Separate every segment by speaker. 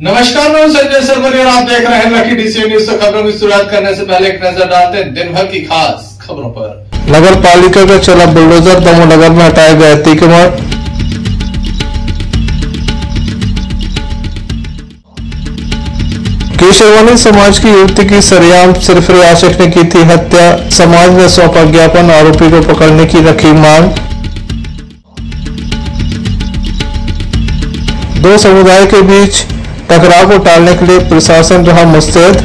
Speaker 1: नमस्कार, मैं संजय सरवरी और आप देख रहे हैं लकी डीसी न्यूज। तो खबरों की शुरुआत करने से पहले एक नजर डालते हैं दिन भर की खास खबरों पर।
Speaker 2: नगर पालिका का चला बुलडोजर, दमोह नगर में हटाया गया अतिक्रमण। केशवानी समाज की युवती की सरेआम सरफराज आशिक ने की थी हत्या। समाज ने सौंपा ज्ञापन, आरोपी को पकड़ने की रखी मांग। दो समुदाय के बीच टकराव को टालने के लिए प्रशासन रहा मुस्तैद।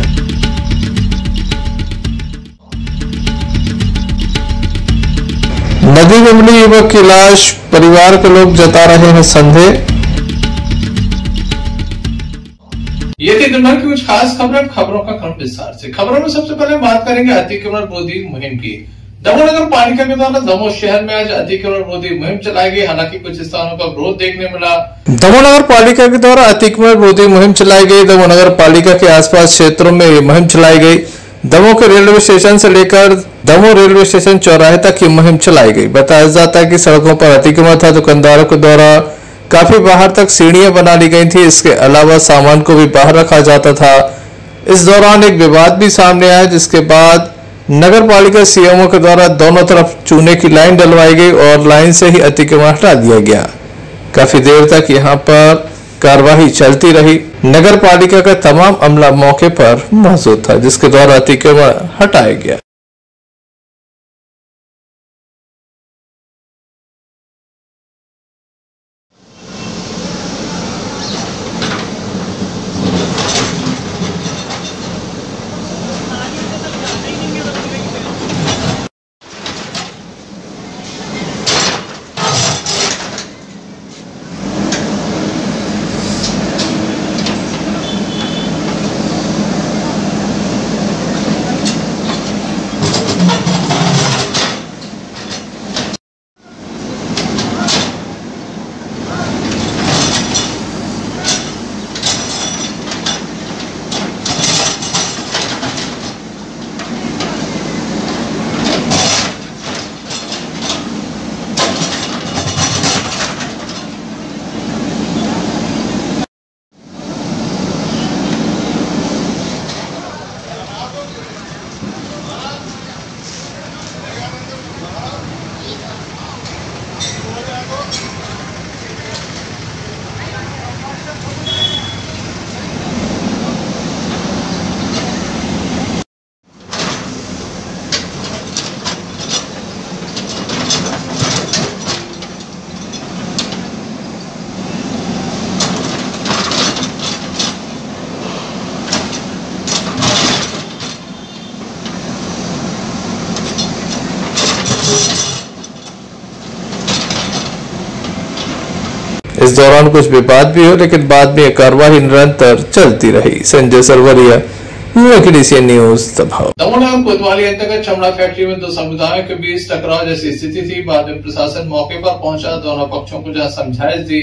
Speaker 2: नदी में मिली युवक की लाश, परिवार के लोग जता रहे हैं संदेह।
Speaker 1: ये थी दिन भर की कुछ खास खबरों का क्रम विस्तार से। खबरों में सबसे पहले बात करेंगे अतिक्रमण विरोधी मुहिम की। दमोह नगर पालिका के द्वारा दमोह शहर में आज अतिक्रमण विरोधी मुहिम चलाई गई। हालांकि कुछ स्थानों का विरोध देखने मिला।
Speaker 2: दमोह नगर पालिका के द्वारा अतिक्रमण विरोधी मुहिम चलाई गई। दमोह नगर पालिका के आसपास क्षेत्रों में मुहिम चलाई गई। दमोह के रेलवे स्टेशन से लेकर दमोह रेलवे स्टेशन चौराहे तक ये मुहिम चलाई गई। बताया जाता है कि सड़कों पर अतिक्रमण था। दुकानदारों के द्वारा काफी बाहर तक सीढ़ियां बना ली गई थी। इसके अलावा सामान को भी बाहर रखा जाता था। इस दौरान एक विवाद भी सामने आया, जिसके बाद नगर पालिका सीएमओ के द्वारा दोनों तरफ चूने की लाइन डलवाई गई और लाइन से ही अतिक्रमण हटा दिया गया। काफी देर तक यहां पर कार्रवाई चलती रही। नगर पालिका का तमाम अमला मौके पर मौजूद था, जिसके द्वारा अतिक्रमण हटाया गया। इस दौरान कुछ विवाद भी हो, लेकिन बाद में कार्रवाई निरंतर चलती रही। Sanjay Sarwariya, Lucky DC news, Damoh.
Speaker 1: Damoh नगर कोतवाली अंतर्गत चमड़ा फैक्ट्री में दो समुदायों के बीच टकराव जैसी स्थिति थी। बाद में प्रशासन मौके पर पहुंचा, दोनों पक्षों को जहां समझाइश दी,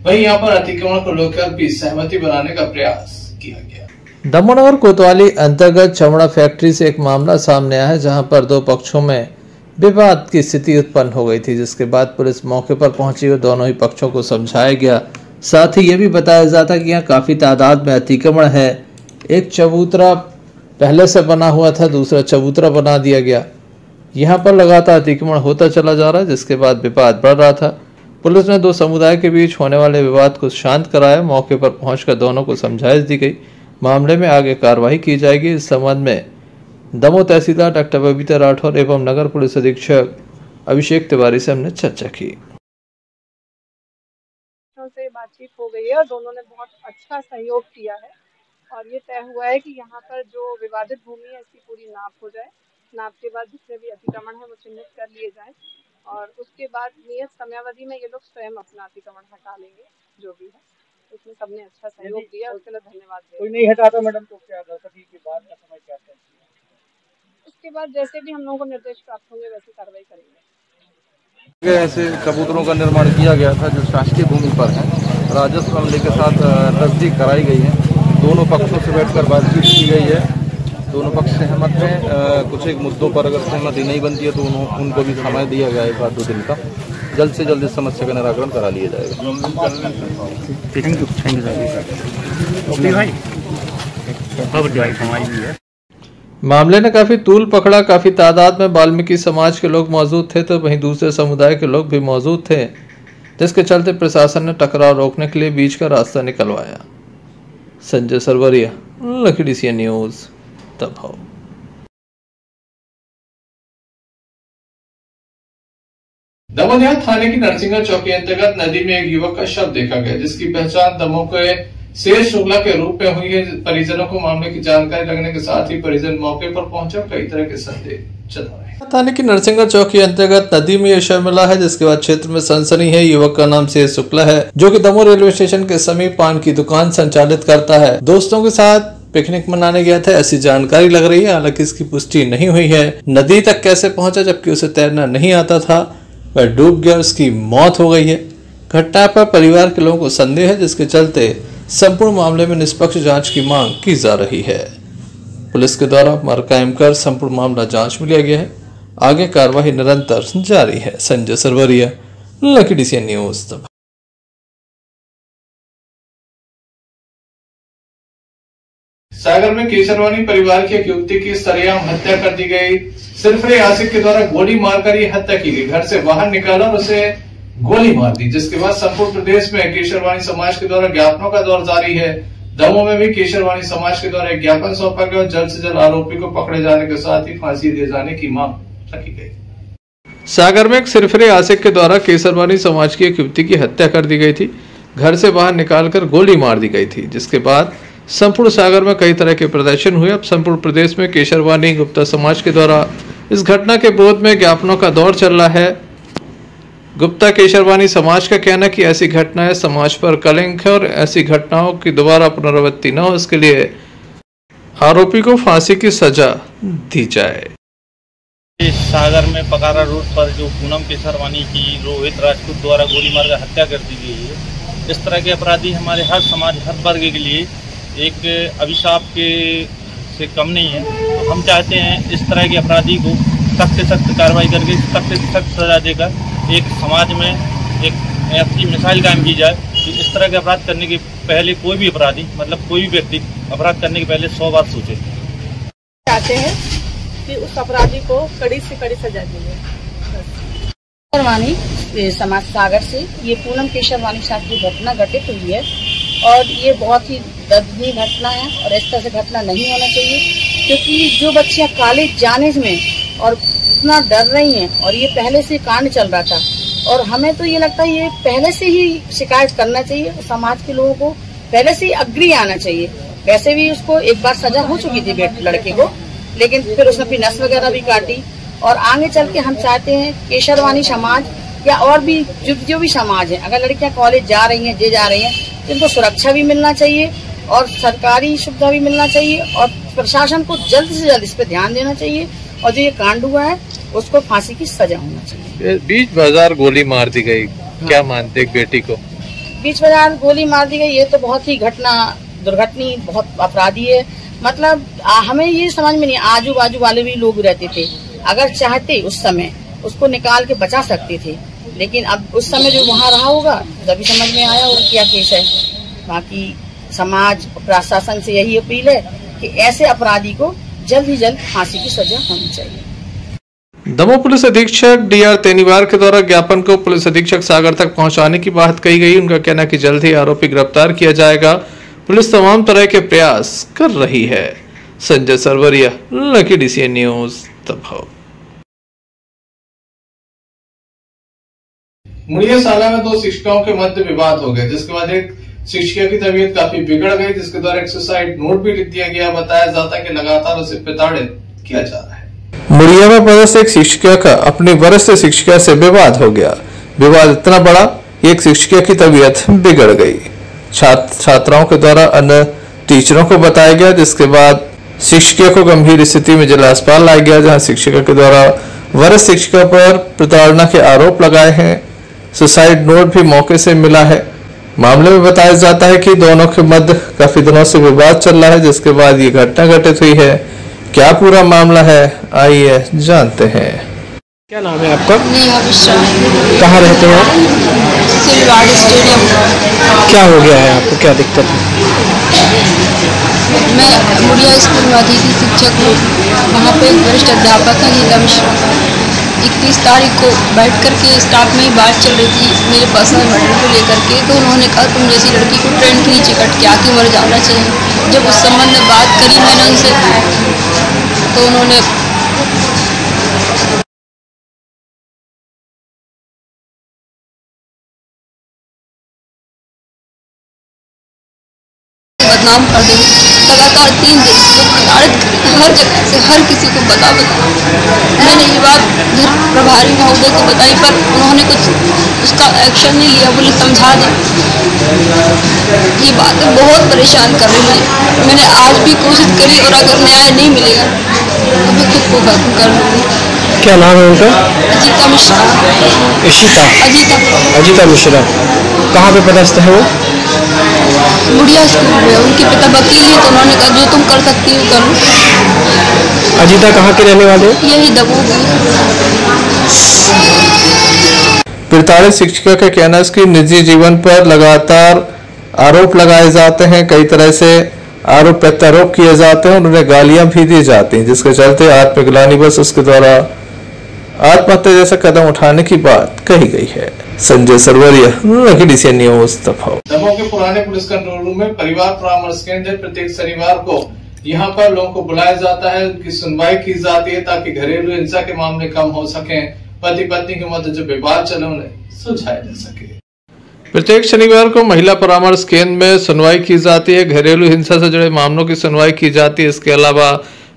Speaker 1: वहीं यहाँ पर अतिक्रमण को लेकर भी सहमति बनाने का प्रयास किया गया।
Speaker 2: दमोह नगर कोतवाली अंतर्गत चमड़ा फैक्ट्री से एक मामला सामने आया है, जहां पर दो पक्षों में विवाद की स्थिति उत्पन्न हो गई थी, जिसके बाद पुलिस मौके पर पहुंची और दोनों ही पक्षों को समझाया गया। साथ ही ये भी बताया जाता कि यहाँ काफी तादाद में अतिक्रमण है। एक चबूतरा पहले से बना हुआ था, दूसरा चबूतरा बना दिया गया। यहाँ पर लगातार अतिक्रमण होता चला जा रहा है, जिसके बाद विवाद बढ़ रहा था। पुलिस ने दो समुदाय के बीच होने वाले विवाद को शांत कराया। मौके पर पहुंचकर दोनों को समझाइश दी गई। मामले में आगे कार्रवाई की जाएगी। इस संबंध में दमोह तहसीलदार डॉक्टर बबीता राठौर एवं नगर पुलिस अधीक्षक अभिषेक तिवारी से हमने चर्चा की।
Speaker 3: से बातचीत हो गई है और दोनों ने बहुत अच्छा सहयोग किया है और ये तय हुआ है कि यहाँ पर जो विवादित भूमि है इसकी पूरी नाप हो जाए। नाप के बाद जितने भी अतिक्रमण है वो चिन्हित कर लिए जाएं और उसके बाद नियत समयावधि में ये लोग स्वयं अपना अतिक्रमण हटा लेंगे। जो भी है इसमें सबने अच्छा सहयोग दिया, उसके लिए धन्यवाद।
Speaker 4: कोई नहीं हटाता मैडम तो क्या गणपति के बाद का समय क्या है?
Speaker 3: उसके बाद जैसे भी हम लोगों को निर्देश प्राप्त होंगे वैसे कार्रवाई करेंगे।
Speaker 4: ऐसे कबूतरों का निर्माण किया गया था जो शासकीय भूमि पर है। राजस्व अमले के साथ तस्दीक कराई गई है। दोनों पक्षों से बैठकर बातचीत की गई है। दोनों पक्ष सहमत हैं। कुछ एक मुद्दों पर अगर सहमति नहीं बनती है तो उनको भी समय दिया गया है 1-2 दिन का। जल्द से जल्द इस समस्या का निराकरण करा लिया जाएगा।
Speaker 2: मामले ने काफी तूल पकड़ा। काफी तादाद में वाल्मीकि समाज के लोग मौजूद थे तो वहीं दूसरे समुदाय के लोग भी मौजूद थे, जिसके चलते प्रशासन ने टकराव रोकने के लिए बीच का रास्ता निकलवाया। Sanjay Sarwariya, Lucky DCN news, Damoh.
Speaker 1: Damoh थाने की नरसिंगा चौकी अंतर्गत नदी में एक युवक का शव देखा गया, जिसकी पहचान दमोह के शेर शुक्ला के रूप में हुई है। परिजनों को मामले की जानकारी लगने के साथ ही परिजन मौके पर पहुंचे, कई तरह के संदेह जता रहे।
Speaker 2: थाने की नरसिंगा चौकी अंतर्गत नदी में यह शव मिला है, जिसके बाद क्षेत्र में सनसनी है। युवक का नाम शेर शुक्ला है, जो कि दमोह रेलवे स्टेशन के समीप पान की दुकान संचालित करता है। दोस्तों के साथ पिकनिक मनाने गया था, ऐसी जानकारी लग रही है। हालांकि इसकी पुष्टि नहीं हुई है। नदी तक कैसे पहुंचा जबकि उसे तैरना नहीं आता था, वह डूब गया, उसकी मौत हो गई है। घटना पर परिवार के लोगों को संदेह है, जिसके चलते संपूर्ण मामले में निष्पक्ष जांच की मांग की जा रही है। पुलिस के द्वारा मर कायम कर संपूर्ण मामला जांच में लिया गया है। आगे कार्रवाई निरंतर जारी है। Sanjay Sarwariya, Lucky DCN news.
Speaker 1: Sagar में केसरवानी परिवार की एक युवती की सरेआम हत्या कर दी गई। सिरफरे आसिफ के द्वारा गोली मारकर ये हत्या की गई। घर से बाहर निकाला और उसे गोली मार दी, जिसके बाद संपूर्ण प्रदेश में केसरवानी समाज के द्वारा ज्ञापनों का दौर जारी है। दमोह में भी केसरवानी समाज के द्वारा एक ज्ञापन सौंपा गया और जल्द से जल्द आरोपी को पकड़े जाने के साथ ही फांसी दिए जाने की मांग रखी गई।
Speaker 2: सागर में एक सिरफरे आसिफ के द्वारा केसरवानी समाज की एक युवती की हत्या कर दी गई थी। घर से बाहर निकालकर गोली मार दी गई थी, जिसके बाद संपूर्ण सागर में कई तरह के प्रदर्शन हुए। अब संपूर्ण प्रदेश में केसरवानी गुप्ता समाज के द्वारा इस घटना के विरोध में ज्ञापनों का दौर चल रहा है। गुप्ता केसरवानी समाज का कहना है कि ऐसी घटनाएं समाज पर कलंक है और ऐसी घटनाओं की दोबारा पुनरावृत्ति न हो, इसके लिए आरोपी को फांसी की सजा दी जाए।
Speaker 5: सागर में पकारा रोड पर जो पूनम केसरवानी की रोहित राजपूत द्वारा गोली मारकर हत्या कर दी गई है, इस तरह के अपराधी हमारे हर समाज, हर वर्ग के लिए एक अभिशाप के से कम नहीं है। तो हम चाहते हैं इस तरह के अपराधी को सख्त से सख्त कार्रवाई करके सख्त से सख्त सजा देकर एक समाज में एक ऐसी मिसाल कायम की जाए कि इस तरह के अपराध करने के पहले कोई भी अपराधी, मतलब कोई भी व्यक्ति अपराध करने के पहले 100 बार सोचे।
Speaker 3: चाहते हैं कि उस अपराधी को कड़ी से कड़ी सजा दी जाए।
Speaker 6: केसरवानी समाज सागर से ये पूनम केसरवानी साथ की घटना घटित हुई है और ये बहुत ही दर्दनीय घटना है और इस तरह से घटना नहीं होना चाहिए, क्योंकि जो बच्चियां कॉलेज जाने में और इतना डर रही हैं और ये पहले से कांड चल रहा था और हमें तो ये लगता है ये पहले से ही शिकायत करना चाहिए। समाज के लोगों को पहले से ही अग्री आना चाहिए। वैसे भी उसको एक बार सजा हो चुकी थी लड़के को, लेकिन फिर उसने अपनी नस वगैरह भी काटी और आगे चल के हम चाहते हैं केसरवानी समाज या और भी जो भी समाज है, अगर लड़कियां कॉलेज जा रही हैं, जा रही हैं, तो इनको सुरक्षा भी मिलना चाहिए और सरकारी सुविधा भी मिलना चाहिए और प्रशासन को जल्द से जल्द इस पर ध्यान देना चाहिए और जो ये कांड हुआ है उसको फांसी की सजा होना चाहिए।
Speaker 2: बीच बाजार गोली मार दी गई, क्या मानते एक बेटी को?
Speaker 6: बीच बाजार गोली मार दी गई, ये तो बहुत ही दुर्घटनी, बहुत अपराधी है। मतलब हमें ये समझ में नहीं, आजू बाजू वाले भी लोग रहते थे, अगर चाहते उस समय उसको निकाल के बचा सकते थे, लेकिन अब उस समय जो वहाँ रहा होगा तभी समझ में आया होगा क्या केस है। बाकी समाज और प्रशासन से यही अपील है कि ऐसे अपराधी को जल्द ही जल्द फांसी की सजा होनी चाहिए।
Speaker 2: दमोह पुलिस अधीक्षक DR तेनीवार के द्वारा ज्ञापन को पुलिस अधीक्षक सागर तक पहुंचाने की बात कही गई। उनका कहना है कि जल्द ही आरोपी गिरफ्तार किया जाएगा। पुलिस तमाम तरह के प्रयास कर रही है। Sanjay Sarwariya, Lucky DCN news, Damoh.
Speaker 1: मुड़िया साला में 2 शिक्षिकाओं के मध्य विवाद हो गए, जिसके बाद एक शिक्षिका की तबीयत काफी बिगड़ गई, जिसके द्वारा एक सुसाइड नोट भी लिख दिया गया। बताया जाता है कि लगातार उसे प्रताड़ित किया जा रहा है।
Speaker 2: मुड़िया में पदस्थ एक शिक्षिका का अपनी वरिष्ठ शिक्षिका से विवाद हो गया। विवाद इतना बड़ा, एक शिक्षिका की तबीयत बिगड़ गई। छात्राओं के द्वारा अन्य टीचरों को बताया गया, जिसके बाद शिक्षिका को गंभीर स्थिति में जिला अस्पताल लाया गया, जहां शिक्षिका के द्वारा वरिष्ठ शिक्षिका पर प्रताड़ना के आरोप लगाए हैं। सुसाइड नोट भी मौके से मिला है। मामले में बताया जाता है कि दोनों के मध्य काफी दिनों से विवाद चल रहा है, जिसके बाद ये घटना घटित हुई है। क्या पूरा मामला है, आइए जानते हैं।
Speaker 7: क्या नाम है आपका?
Speaker 8: नेहा मिश्रा।
Speaker 7: कहाँ रहते हैं आप?
Speaker 8: सिलवाड़ी स्टेडियम।
Speaker 7: क्या हो गया है आपको, क्या दिक्कत है?
Speaker 8: मैं मुड़िया स्कूल में अतिथि शिक्षक हूँ। वहाँ पे एक वरिष्ठ अध्यापक है नीला मिश्रा। 31 तारीख को बैठ कर के स्टाफ में ही बात चल रही थी मेरे पर्सनल मैटर को लेकर के, तो उन्होंने कहा तुम जैसी लड़की को ट्रेन के नीचे कट के आके मर जाना चाहिए। जब उस संबंध में बात करी मैंने उनसे, तो उन्होंने बदनाम कर दी। लगातार 3 दिन से प्रताड़ित हर जगह से हर किसी को बता मैंने ये बात घर प्रभारी महोदय को बताई, पर उन्होंने कुछ उसका एक्शन नहीं लिया, बोले समझा दें। ये बातें बहुत परेशान कर रही है। मैंने आज भी कोशिश करी और अगर न्याय नहीं मिलेगा तो मैं खुद को खत्म कर लूँगी।
Speaker 7: क्या नाम है उनका?
Speaker 8: अजीता मिश्रा।
Speaker 7: अजीता मिश्रा। कहाँ पे पदस्थ है वो?
Speaker 8: मुड़िया स्कूल में। उनके पिता वकील हैं, तो उन्होंने कहा जो तुम कर सकती हो करो।
Speaker 7: अजीता कहाँ के रहने वाले?
Speaker 8: यही दमोह।
Speaker 2: प्रताड़ित शिक्षिका का कहना है कि निजी जीवन पर लगातार आरोप लगाए जाते हैं, कई तरह से आरोप प्रत्यारोप किए जाते हैं, उन्हें गालियां भी दी जाती हैं, जिसके चलते आत्मग्लानिवश उसके द्वारा आत्महत्या जैसा कदम उठाने की बात कही गई है। Sanjay Sarwariya, Lucky news Damoh.
Speaker 1: दमोह के पुराने पुलिस कंट्रोल रूम में परिवार परामर्श केंद्र प्रत्येक शनिवार को यहाँ पर लोगों को बुलाया जाता है, उनकी सुनवाई की जाती है ताकि घरेलू हिंसा के मामले कम हो सके, पति पत्नी के मध्य जो विवाद चले उन्हें सुलझाया जा सके।
Speaker 2: प्रत्येक शनिवार को महिला परामर्श केंद्र में सुनवाई की जाती है, घरेलू हिंसा से जुड़े मामलों की सुनवाई की जाती है। इसके अलावा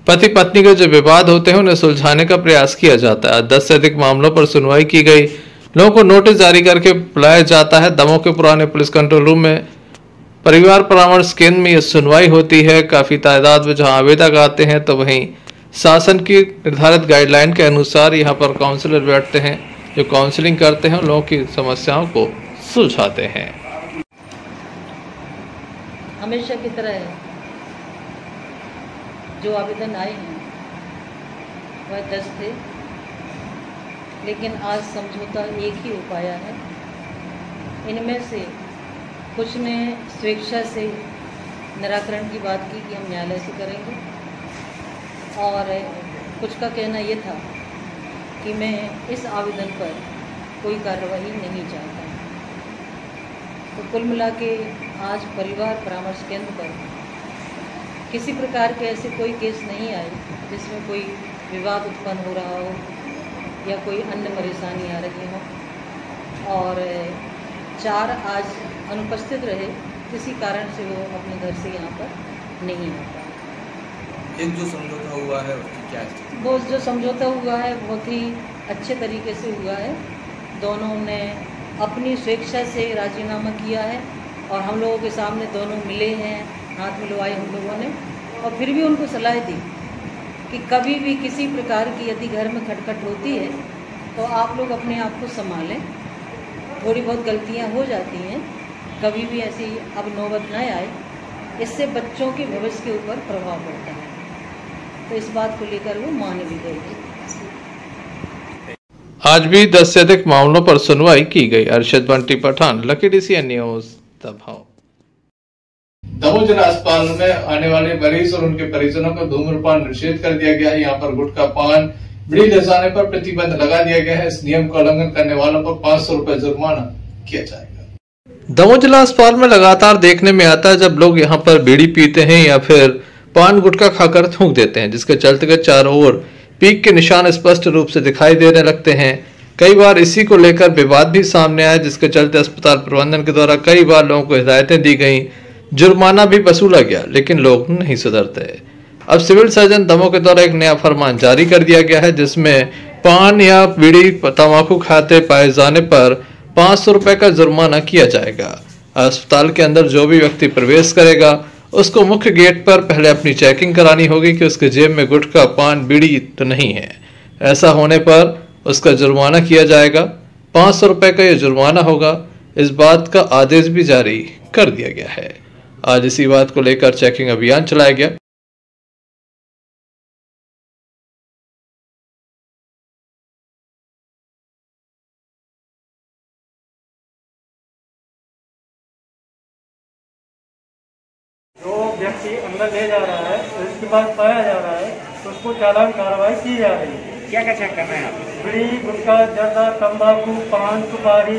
Speaker 2: पति पत्नी के जो विवाद होते हैं उन्हें सुलझाने का प्रयास किया जाता है। 10 से अधिक मामलों पर सुनवाई की गई। लोगों को नोटिस जारी करके बुलाया जाता है। दमोह के पुराने पुलिस कंट्रोल रूम में परिवार परामर्श केंद्र में यह सुनवाई होती है। काफी तादाद में जहां आवेदक आते हैं, तो वहीं शासन की निर्धारित गाइडलाइन के अनुसार यहाँ पर काउंसलर बैठते हैं जो काउंसलिंग करते हैं, लोगों की समस्याओं को सुलझाते हैं।
Speaker 6: हमेशा की तरह जो आवेदन आए हैं वह 10 थे, लेकिन आज समझौता एक ही हो पाया है। इनमें से कुछ ने स्वेच्छा से निराकरण की बात की कि हम न्यायालय से करेंगे, और कुछ का कहना ये था कि मैं इस आवेदन पर कोई कार्रवाई नहीं चाहता। तो कुल मिला के आज परिवार परामर्श केंद्र पर किसी प्रकार के ऐसे कोई केस नहीं आए जिसमें कोई विवाद उत्पन्न हो रहा हो या कोई अन्य परेशानी आ रही हो, और 4 आज अनुपस्थित रहे, किसी कारण से वो अपने घर से यहाँ पर नहीं आ पाए।
Speaker 4: एक जो समझौता हुआ है उसकी क्या स्थिति?
Speaker 6: वो जो समझौता हुआ है बहुत ही अच्छे तरीके से हुआ है। दोनों ने अपनी स्वेच्छा से राजीनामा किया है और हम लोगों के सामने दोनों मिले हैं, हाथ मिलवाए हम लोगों ने, और फिर भी उनको सलाह दी कि कभी भी किसी प्रकार की यदि घर में खटखट होती है तो आप लोग अपने आप को संभालें। थोड़ी बहुत गलतियां हो जाती हैं, कभी भी ऐसी अब नौबत न आए, इससे बच्चों के भविष्य के ऊपर प्रभाव पड़ता है। तो इस बात को लेकर वो मान भी गई थी।
Speaker 2: आज भी 10 से अधिक मामलों पर सुनवाई की गई। Arshad Bunty Pathan, Lucky news Damoh.
Speaker 1: दमोह जिला अस्पताल में आने वाले मरीज और उनके परिजनों को धूम्रपान निषेध कर दिया गया है। यहाँ पर गुटखा, पान, बीड़ी ले जाने पर प्रतिबंध लगा दिया गया है। इस नियम का उल्लंघन करने वालों पर 500 रुपए जुर्माना किया जाएगा।
Speaker 2: दमोह जिला अस्पताल में लगातार देखने में आता है जब लोग यहाँ पर बीड़ी पीते हैं या फिर पान गुटखा खाकर थूक देते हैं, जिसके चलते चारों ओर पीक के निशान स्पष्ट रूप से दिखाई देने लगते हैं। कई बार इसी को लेकर विवाद भी सामने आया, जिसके चलते अस्पताल प्रबंधन के द्वारा कई बार लोगों को हिदायतें दी गई, जुर्माना भी वसूला गया, लेकिन लोग नहीं सुधरते। अब सिविल सर्जन दमोह के द्वारा एक नया फरमान जारी कर दिया गया है, जिसमें पान या बीड़ी तंबाकू खाते पाए जाने पर 500 रुपए का जुर्माना किया जाएगा। अस्पताल के अंदर जो भी व्यक्ति प्रवेश करेगा उसको मुख्य गेट पर पहले अपनी चेकिंग करानी होगी कि उसके जेब में गुटखा, पान, बीड़ी तो नहीं है। ऐसा होने पर उसका जुर्माना किया जाएगा। 500 रुपए का यह जुर्माना होगा। इस बात का आदेश भी जारी कर दिया गया है। आज इसी बात को लेकर चेकिंग अभियान चलाया गया।
Speaker 9: जो व्यक्ति अंदर ले जा रहा है तो इसके पास पाया जा रहा है तो उसको चालान कार्रवाई की जा रही है।
Speaker 10: क्या क्या चेक कर रहे हैं आप?
Speaker 9: बीड़ी, गुटखा, जर्दा, तंबाकू, पान, सुपारी,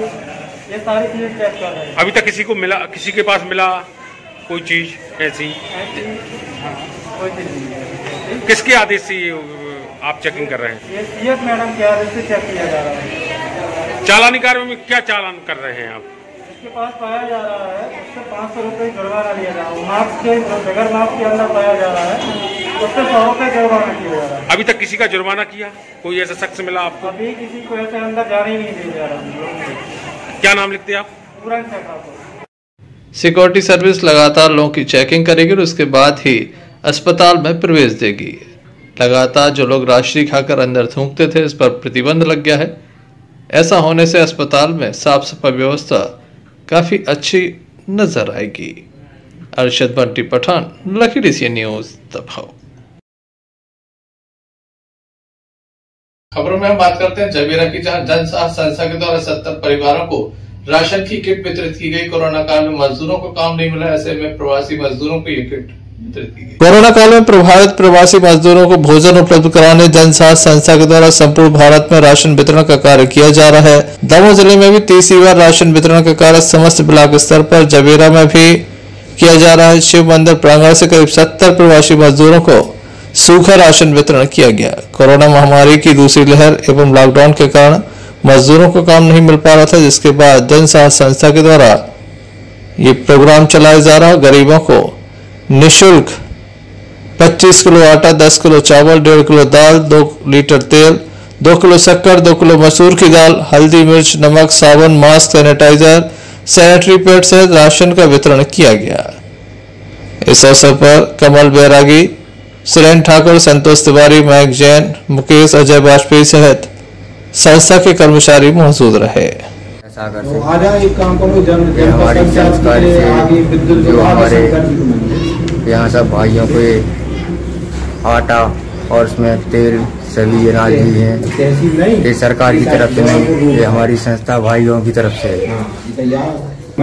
Speaker 9: ये सारी चीजें चेक कर रहे हैं।
Speaker 10: अभी तक किसी को मिला, किसी के पास मिला कोई चीज ऐसी?
Speaker 9: कोई चीज नहीं।
Speaker 10: किसके आदेश से आप चेकिंग कर रहे हैं?
Speaker 9: ये सीएस मैडम के आदेश से चेक किया जा रहा है।
Speaker 10: चालानी कार्रवाई में क्या चालान कर रहे हैं आप?
Speaker 9: इसके पास पाया जा रहा है उससे 500 रुपये जुर्माना लिया जा रहा है। मास्क के बगैर मास्क के अंदर पाया जा रहा है उससे 100 रुपये जुर्माना किया जा रहा है।
Speaker 10: अभी तक किसी का जुर्माना किया? कोई ऐसा शख्स मिला आपको?
Speaker 9: अभी किसी को ऐसे अंदर जाने ही नहीं दिया जा रहा।
Speaker 10: क्या नाम लिखते हैं आप?
Speaker 9: पूरा ठाकुर।
Speaker 2: सिक्योरिटी सर्विस लगातार लोगों की चेकिंग करेगी और उसके बाद ही अस्पताल में प्रवेश देगी। लगातार जो लोग राशि खाकर अंदर थूकते थे इस पर प्रतिबंध लग गया है। ऐसा होने से अस्पताल में साफ सफाई व्यवस्था काफी अच्छी नजर आएगी। Arshad Bunty Pathan, Lucky DC News, दबाव।
Speaker 1: खबरों में हम बात करते हैं जबीरा की, जहां जन साथ संस्था के द्वारा 70 परिवारों को राशन की किट वितरित की गई। कोरोना काल में मजदूरों को काम नहीं मिला, ऐसे में प्रवासी मजदूरों को ये किट वितरित की गई।
Speaker 2: कोरोना काल में प्रभावित प्रवासी मजदूरों को भोजन उपलब्ध कराने जन साथ संस्था के द्वारा संपूर्ण भारत में राशन वितरण का कार्य किया जा रहा है। दमोह जिले में भी तीसरी बार राशन वितरण का कार्य समस्त ब्लॉक स्तर पर जबीरा में भी किया जा रहा है। शिव मंदिर प्रांगण से करीब 70 प्रवासी मजदूरों को सूखा राशन वितरण किया गया। कोरोना महामारी की दूसरी लहर एवं लॉकडाउन के कारण मजदूरों को काम नहीं मिल पा रहा था, जिसके बाद जन साथ संस्था के द्वारा ये प्रोग्राम चलाया जा रहा है। गरीबों को निःशुल्क 25 किलो आटा, 10 किलो चावल, 1.5 किलो दाल, 2 लीटर तेल, 2 किलो शक्कर, 2 किलो मसूर की दाल, हल्दी, मिर्च, नमक, साबुन, मास्क, सैनिटाइजर, सैनिटरी पैड से राशन का वितरण किया गया। इस अवसर पर कमल बैरागी, सुरेन ठाकुर, संतोष तिवारी, मयंक जैन, मुकेश, अजय वाजपेयी सहित संस्था के कर्मचारी मौजूद रहे।
Speaker 11: हमारी संस्कार से जो हमारे यहाँ सब भाइयों को आटा और उसमें तेल सभी अनाज भी हैं। ये सरकार की तरफ से नहीं, ये हमारी संस्था भाइयों की तरफ से है।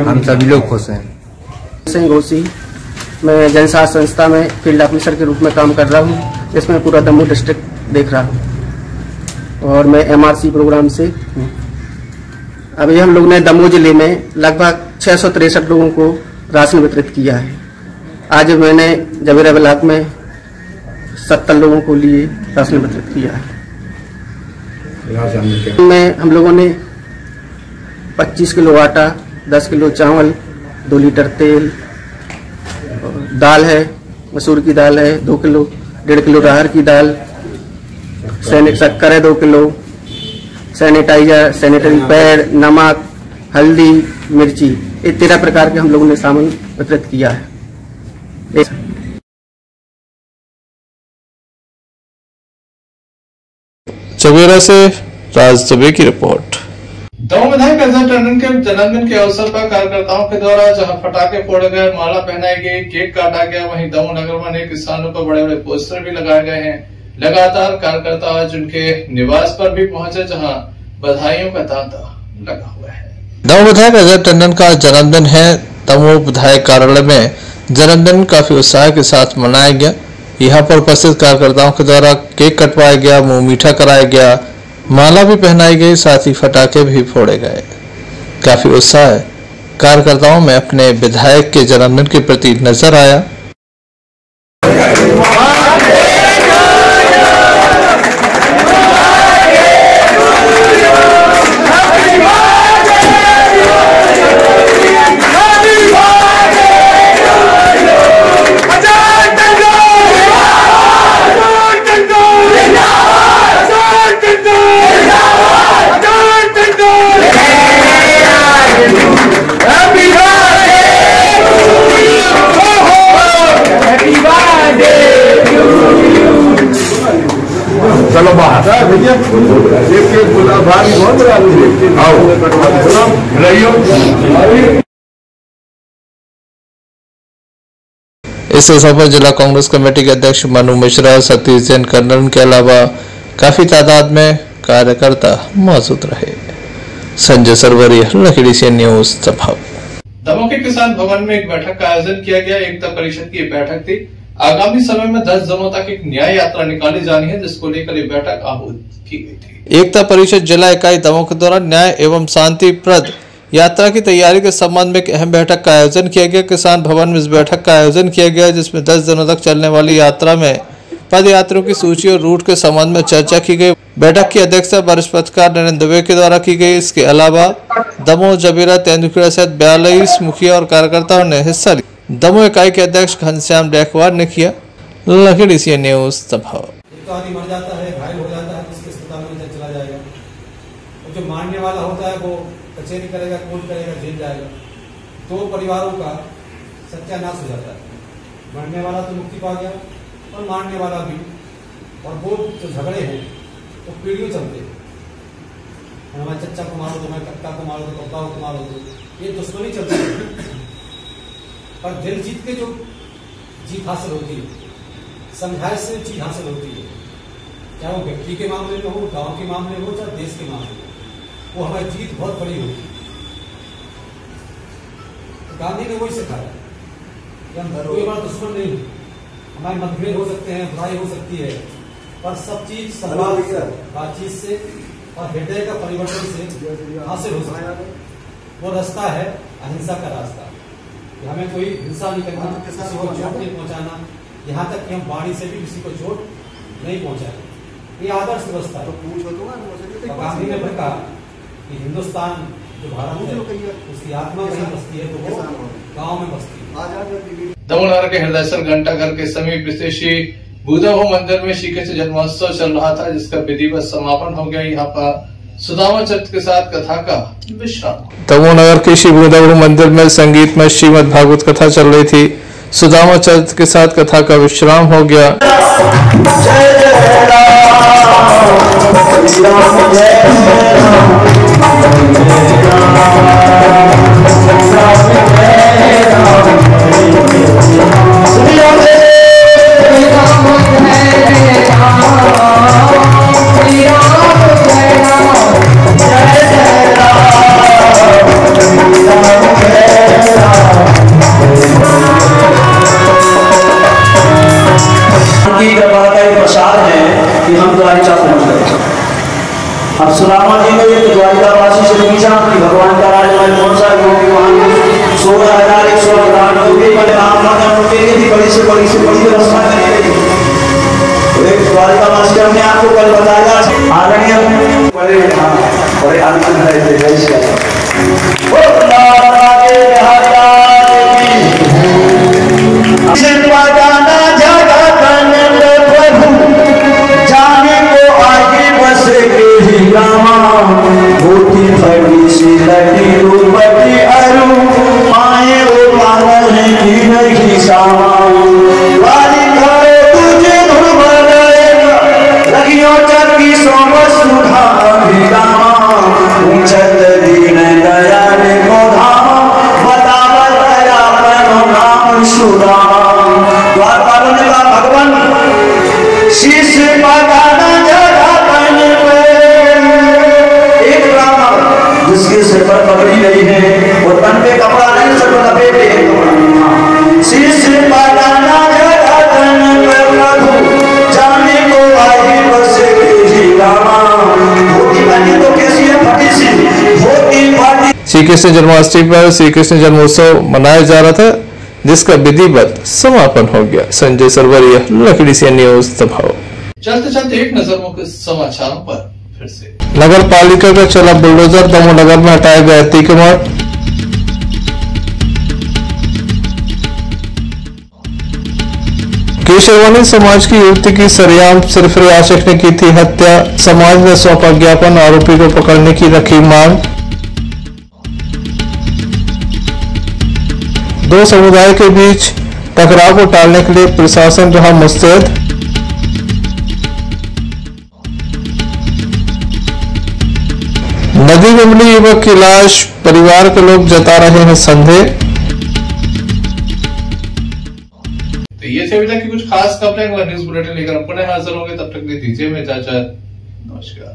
Speaker 11: हम सभी लोग खुश हैं।
Speaker 7: सिंह घोसी, मैं जनसाथ संस्था में फील्ड ऑफिसर के रूप में काम कर रहा हूँ, जिसमें पूरा दमोह डिस्ट्रिक्ट देख रहा हूँ और मैं MRC प्रोग्राम से हूँ। अभी हम लोग ने दमोह जिले में लगभग 663 लोगों को राशन वितरित किया है। आज मैंने जबीरा ब्लॉक में 70 लोगों को लिए राशन वितरित किया है। में हम लोगों ने 25 किलो आटा, 10 किलो चावल, 2 लीटर तेल, दाल है, मसूर की दाल है 2 किलो, 1.5 किलो अरहर की दाल, शक्कर है 2 किलो, सैनिटाइजर, सैनिटरी पैड, नमक, हल्दी, मिर्ची, ये 13 प्रकार के हम लोगों ने सामान वितरित किया है।
Speaker 2: जबीरा से राज दुबे की रिपोर्ट।
Speaker 1: दमोह विधायक अजय टंडन के जन्मदिन के अवसर पर कार्यकर्ताओं के द्वारा जहां पटाखे फोड़े गए, माला पहनाई गई, केक काटा गया, वहीं दमोह नगर में अनेक स्थानों पर बड़े बड़े पोस्टर भी लगाए गए हैं। लगातार कार्यकर्ता आज उनके निवास पर भी पहुंचे, जहां बधाइयों का तांता लगा हुआ है।
Speaker 2: दमोह विधायक अजय टंडन का जन्मदिन है। दमोह विधायक कार्यालय में जन्मदिन काफी उत्साह के साथ मनाया गया। यहाँ पर उपस्थित कार्यकर्ताओं के द्वारा केक कटवाया गया, मुंह मीठा कराया गया, माला भी पहनाई गई, साथ ही पटाखे भी फोड़े गए। काफी उत्साह कार्यकर्ताओं में अपने विधायक के जन्मदिन के प्रति नजर आया।
Speaker 12: चलो बाहर
Speaker 2: इस अवसर पर जिला कांग्रेस कमेटी के अध्यक्ष मनु मिश्रा, सतीश जैन कर्नल के अलावा काफी तादाद में कार्यकर्ता मौजूद रहे। Sanjay Sarwari, lucky DC news, Damoh.
Speaker 1: Damoh के किसान भवन में एक बैठक का आयोजन किया गया। एकता परिषद की बैठक थी। आगामी समय में 10 दिनों तक एक न्याय यात्रा निकाली जानी है, जिसको लेकर ये बैठक आहूत की गई थी।
Speaker 2: एकता परिषद जिला इकाई दमोह के द्वारा न्याय एवं शांतिप्रद यात्रा की तैयारी के संबंध में एक अहम बैठक का आयोजन किया गया। किसान भवन में इस बैठक का आयोजन किया गया, जिसमें 10 दिनों तक चलने वाली यात्रा में पद यात्रियों की सूची और रूट के संबंध में चर्चा की गई। बैठक की अध्यक्षता वरिष्ठ पत्रकार नरेंद्र दुबे के द्वारा की गई। इसके अलावा दमोह, जबीरा, तेंदुखेड़ा सहित 42 मुखिया और कार्यकर्ताओं ने हिस्सा लिया। दमोह इकाई के अध्यक्ष घनश्याम डैकवार ने किया। लखीडीसी सी न्यूज दमोह।
Speaker 13: मर जाता है, घायल हो जाता है, इसके अस्पताल में चला जाएगा। और जो मारने वाला होता है वो कचहरी करेगा, कोर्ट करेगा, जेल जाएगा। 2 परिवारों का सत्यानाश हो जाता है। मरने वाला तो मुक्ति पा गया और मारने वाला भी। और वो जो झगड़े हैं वो पीढ़ियों चलते हैं। हमारे चच्चा को मारो तो, हमारे कक्का को मारो तो, पप्पा को मारो तो, ये दुश्मनी चलती है। पर दिल जीत के जो जीत हासिल होती है, समझाइश से जीत हासिल होती है, चाहे वो व्यक्ति के मामले में हो, गांव के मामले में हो, चाहे देश के मामले में, वो हमारी जीत बहुत बड़ी होती है। तो गांधी ने वही सिखाया कि हम कोई हमारा दुश्मन नहीं, हमारे मतभेद हो सकते हैं, बुराई हो सकती है, पर सब चीज संवाद, बातचीत से और हृदय का परिवर्तन से हासिल हो सकता है। वो रास्ता है अहिंसा का रास्ता। हमें कोई हिंसा नहीं करना, किसी को चोट नहीं पहुंचाना, यहाँ तक कि हम वाणी से भी किसी को चोट नहीं पहुंचाना। ये आदर्श व्यवस्था है। गांधी ने भी कहा कि हिंदुस्तान जो भारत है उसकी आत्मा कहीं बसती है तो वो गाँव में बसती है।
Speaker 1: दमोह नगर के हृदयसर घंटाघर के समीप स्थित श्री भूदेव मंदिर में श्री कृष्ण जन्मोत्सव चल रहा था, जिसका विधिवत समापन हो गया। यहाँ पर सुदामा चरित्र के साथ कथा का विश्राम।
Speaker 2: दमोह नगर के श्री भूदेव मंदिर में संगीत में श्रीमद् भागवत कथा चल रही थी। सुदामा चरित्र के साथ कथा का विश्राम हो गया।
Speaker 14: अब सुदामा जी ने एक द्वारिकावासी से पूछा कि भगवान का राजमहल कौन सा है, वहाँ 16,198 बड़ी से बड़ी व्यवस्था करी गई। तो एक द्वारिकावासी हमने आपको कल बताया, आदरणीय बड़े आनंद जिसके सिर पर पगड़ी नहीं है और तन पे कपड़ा नहीं, सर पर लपेटे शीश पगाना जाने को आई बस तो कैसी है फटी सी
Speaker 2: श्री कृष्ण जन्माष्टमी पर श्री कृष्ण जन्मोत्सव मनाया जा रहा था, जिसका विधिवत समापन हो गया। संजय सरवरिया, लखीडीसी न्यूज दमोह।
Speaker 1: चलते एक नजर मुख्य समाचारों पर फिर से।
Speaker 2: नगर पालिका का चला बुलडोजर, दमोह नगर में हटाया गया अतिक्रमण। केशरवानी समाज की युवती की सरेआम सरफराज आशिक ने की थी हत्या। समाज ने सौंपा ज्ञापन, आरोपी को पकड़ने की रखी मांग। 2 समुदाय के बीच टकराव को टालने के लिए प्रशासन रहा मुस्तैद। नदी में मिली युवक की लाश, परिवार के लोग जता रहे हैं संदेह।
Speaker 1: तो ये थे अभी तक की कुछ खास खबरें। न्यूज बुलेटिन लेकर हम पुनः हाजिर होंगे, तब तक दीजिए में इजाजत। नमस्कार।